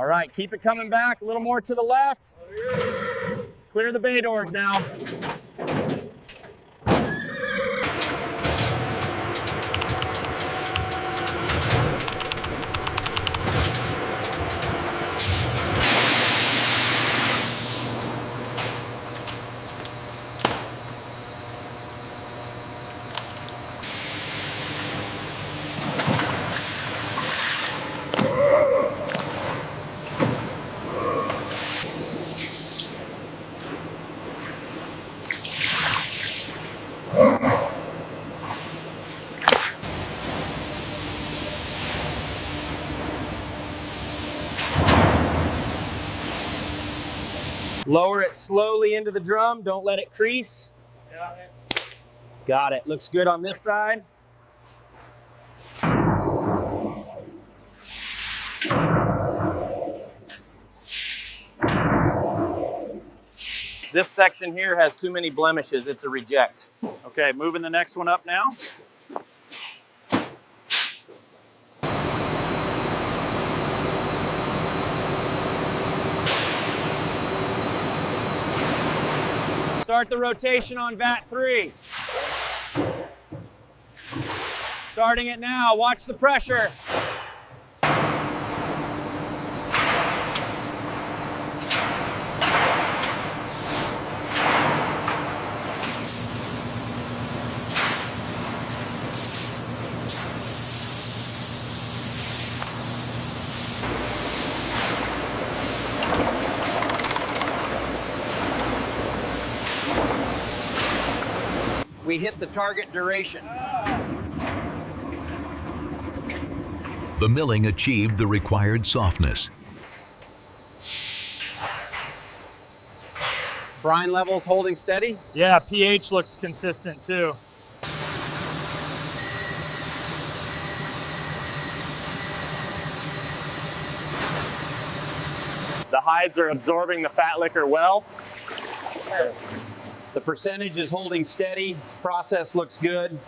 All right, keep it coming back, a little more to the left. Clear the bay doors now. Lower it slowly into the drum. Don't let it crease. Got it. Got it. Looks good on this side. This section here has too many blemishes. It's a reject. Okay, moving the next one up now. Start the rotation on vat 3. Starting it now. Watch the pressure. We hit the target duration. The milling achieved the required softness. Brine levels holding steady? Yeah, pH looks consistent too. The hides are absorbing the fat liquor well. The percentage is holding steady. Process looks good.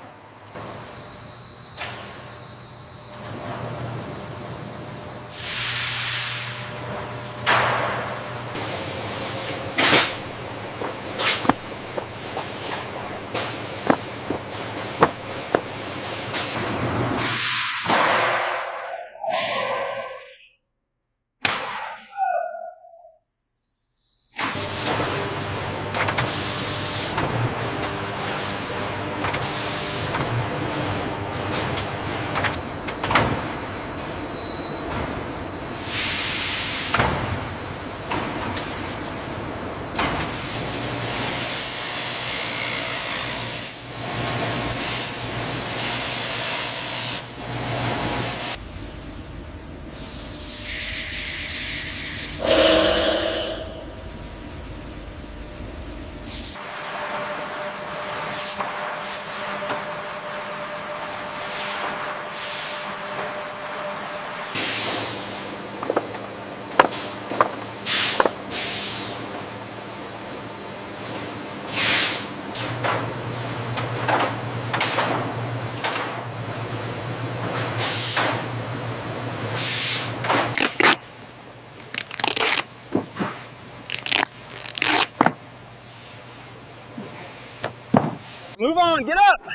Move on, get up.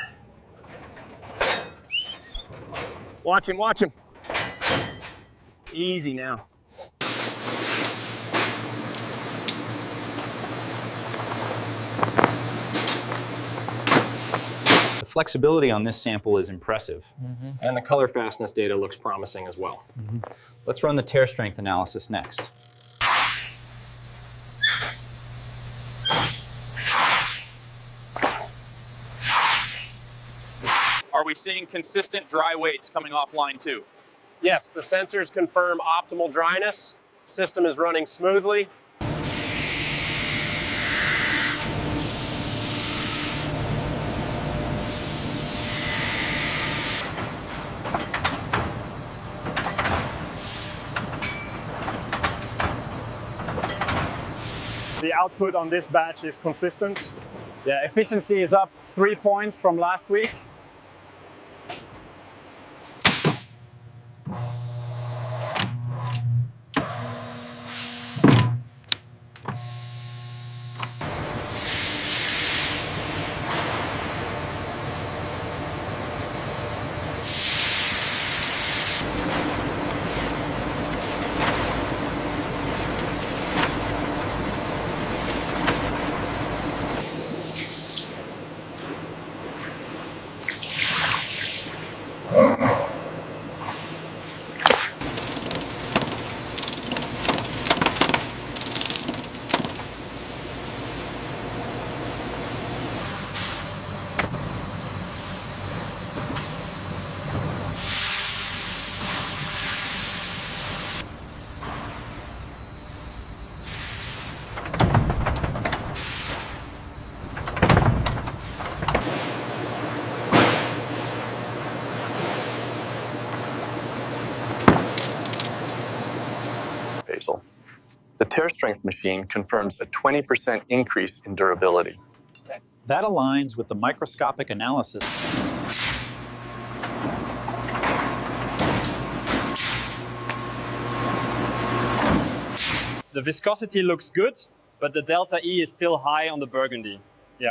Watch him, watch him. Easy now. The flexibility on this sample is impressive. And the color fastness data looks promising as well. Let's run the tear strength analysis next. Are we seeing consistent dry weights coming off line 2? Yes, the sensors confirm optimal dryness. System is running smoothly. The output on this batch is consistent. Yeah, efficiency is up 3 points from last week. appraisal. The tear strength machine confirms a 20% increase in durability. That aligns with the microscopic analysis. The viscosity looks good, but the delta E is still high on the burgundy. Yeah.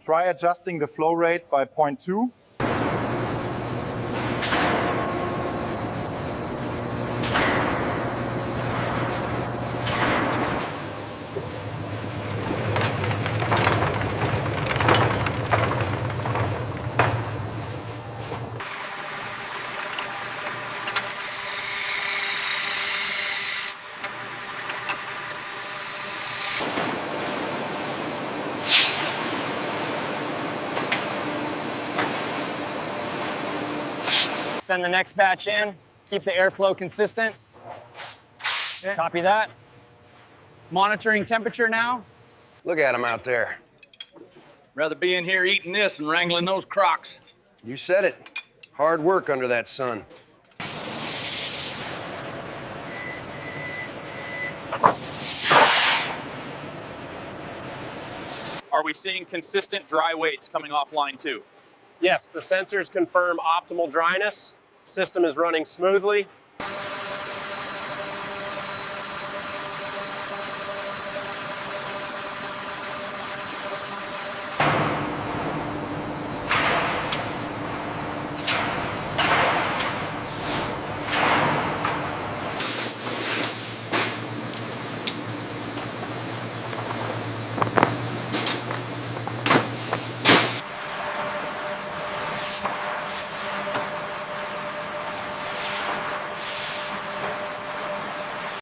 Try adjusting the flow rate by 0.2. Send the next batch in. Keep the airflow consistent. Copy that. Monitoring temperature now. Look at them out there. Rather be in here eating this and wrangling those crocs. You said it. Hard work under that sun. Are we seeing consistent dry weights coming off line 2? Yes, the sensors confirm optimal dryness. System is running smoothly.